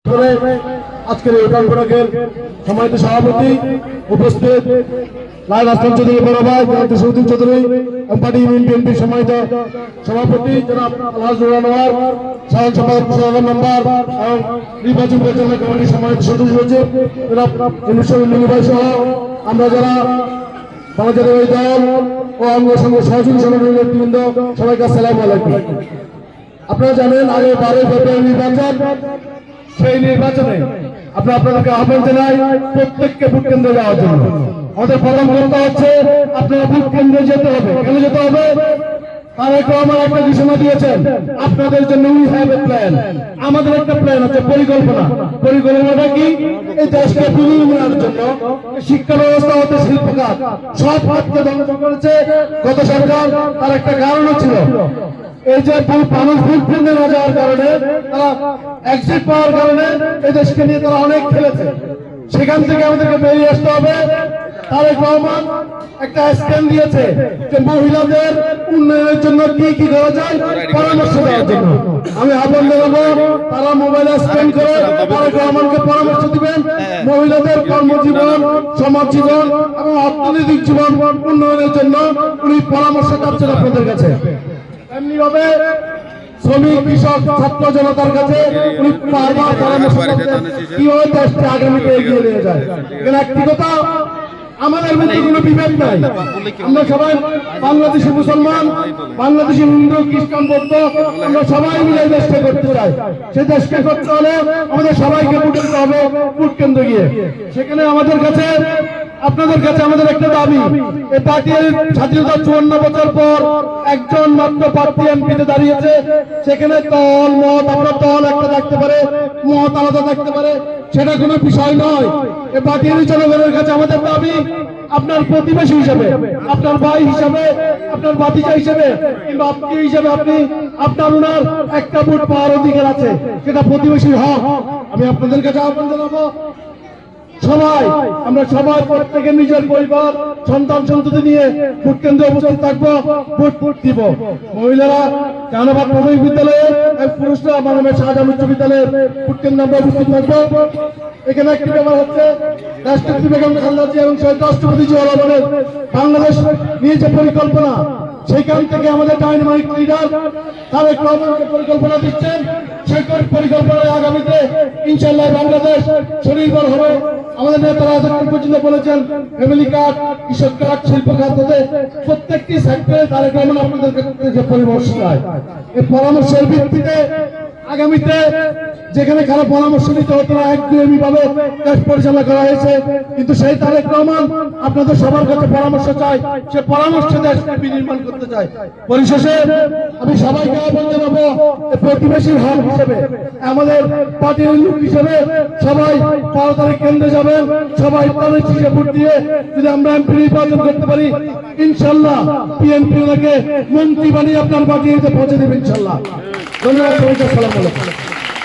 আজকের এই কনফারেন্সের সম্মানিত সভাপতি উপস্থিত লায়ন আসলাম চৌধুরী বড় ভাই Saudi Chowdhury party union BNP সম্মানিত সভাপতি জনাব আলহাজুর আনোয়ার সাধারণ সম্পাদক সাধারণ মেম্বার এবং নির্বাচন পরিচালনা কমিটির সম্মানিত সদস্য সচিব জনাব মিলু ভাই সহ আমরা যারা বাংলাদেশের এই দল ও অঙ্গ সংঘ সহযোগী সংগঠনের নেতৃবৃন্দ সবাইকে আসসালামু আলাইকুম। আপনারা জানেন আগে 12 ফেব্রুয়ারি নির্বাচন, সেই নির্বাচনে আপনাদেরকে আহ্বান জানাই প্রত্যেককে ভোট কেন্দ্রে যাওয়ার জন্য। আমাদের প্রথম কথা হচ্ছে আপনারা ভোট কেন্দ্রে যেতে হবে। কেন যেতে হবে? তারেক রহমান একটা ঘোষণা দিয়েছেন আপনাদের জন্য উই হ্যাভ এ প্ল্যান। আমাদের একটা প্ল্যান আছে, পরিকল্পনা। পরিকল্পনাটা কি? এই দেশকে পুনর্নির্মাণের জন্য শিক্ষা ব্যবস্থা হতে শিল্প খাত সব খাতকে ধ্বংস করেছে গত সরকার। তার একটা কারণও ছিল এই যে মানুষ ভোট কেন্দ্রে না যাওয়ার কারণে, তারা এক্সিট পাওয়ার কারণে এই দেশকে নিয়ে তারা অনেক খেলেছে। সেখান থেকে আমাদেরকে বেরিয়ে আসতে হবে। তারেক রহমান একটা স্ক্যান দিয়েছে যে মহিলাদের উন্নয়নের জন্য কি কি করা যায় পরামর্শ দেওয়ার জন্য। আমি আহ্বান জানাবো তারা মোবাইলে স্ক্যান করে তারেক রহমানকে পরামর্শ দিবেন মহিলাদের কর্মজীবন, সমাজ জীবন এবং অর্থনৈতিক জীবন উন্নয়নের জন্য উনি পরামর্শ চাচ্ছেন আপনাদের কাছে। এমনি ভাবে শ্রমিক, কৃষক, ছাত্র জনতার কাছে উনি বারবার পরামর্শ করছেন কিভাবে দেশকে আগামীতে এগিয়ে নিয়ে যায়। এখানে একটি কথা, আমাদের মধ্যে কোনো বিভেদ নাই। আমরা সবাই বাংলাদেশি মুসলমান, বাংলাদেশি হিন্দু, খ্রিস্টান, বৌদ্ধ, আমরা সবাই মিলে দেশকে করতে চাই। সেই দেশকে করতে হলে আমাদের সবাইকে ভোট দিতে হবে ভোট কেন্দ্রে গিয়ে। সেখানে আমাদের কাছে, আপনাদের কাছে আমাদের একটা দাবি, এই পার্টির স্বাধীনতা 54 বছর পর একজন মাত্র প্রার্থী এমপিতে দাঁড়িয়েছে। সেখানে দল মত, আমরা দল একটা থাকতে পারে, মত আলাদা থাকতে পারে, সেটা কোনো বিষয় নয়। এই পার্টির জনগণের কাছে আমাদের দাবি, আপনার প্রতিবেশী হিসেবে, আপনার ভাই হিসেবে, আপনার ভাতিজা হিসেবে কিংবা আত্মীয় হিসেবে আপনার ওনার একটা ভোট পাওয়ার অধিকার আছে, সেটা প্রতিবেশীর হক। আমি আপনাদের কাছে আহ্বান জানাবো সবাই, আমরা সবাই প্রত্যেকের নিজের পরিবার, সন্তান সন্ততি নিয়ে ভোট কেন্দ্রে উপস্থিত থাকবো, ভোট দিব। মহিলারা জাহানাবাদ প্রাথমিক বিদ্যালয়ে, পুরুষরা মানবের শাহজাহান উচ্চ বিদ্যালয়ে ভোট কেন্দ্রে আমরা উপস্থিত থাকবো। এখানে একটি ব্যাপার হচ্ছে, রাষ্ট্রপতি বেগম খালেদা জিয়া এবং শহীদ রাষ্ট্রপতি জিয়াউর রহমানের বাংলাদেশ নিয়ে যে পরিকল্পনা, সেখান থেকে আমাদের ডাইনামিক লিডার তারেক রহমান পরিকল্পনা দিচ্ছেন। সেই পরিকল্পনায় আগামীতে ইনশাআল্লাহ বাংলাদেশ স্বনির্ভর হবে। আমাদের নেতারা এতক্ষণ পর্যন্ত বলেছেন ফ্যামিলি কার্ড, কৃষক কার্ড, শিল্প খাত হতে প্রত্যেকটি সেক্টরে তারেক রহমান আপনাদের কাছে পরামর্শ দেয়। এই পরামর্শের ভিত্তিতে আগামীতে যেখানে কারো পরামর্শ নিতে হতো না, একদমই ভাবে দেশ পরিচালনা করা হয়েছে। কিন্তু সেই তারেক রহমান আপনাদের সবার কাছে পরামর্শ চাই, সে পরামর্শ দেশকে বিনির্মাণ করতে চায়। পরিশেষে আমি সবাইকে আহ্বান জানাবো, প্রতিবেশীর হক হিসেবে, আমাদের পার্টির লোক হিসেবে সবাই 12 তারিখ কেন্দ্রে যাবেন। সবাই তাদের হিসেবে ভোট দিয়ে যদি আমরা এমপি নির্বাচন করতে পারি, ইনশাল্লাহ বিএনপি ওনাকে মন্ত্রী বানিয়ে আপনার পার্টিতে পৌঁছে দেবে ইনশাল্লাহ। ধন্যবাদ সবাইকে, আসসালামু আলাইকুম।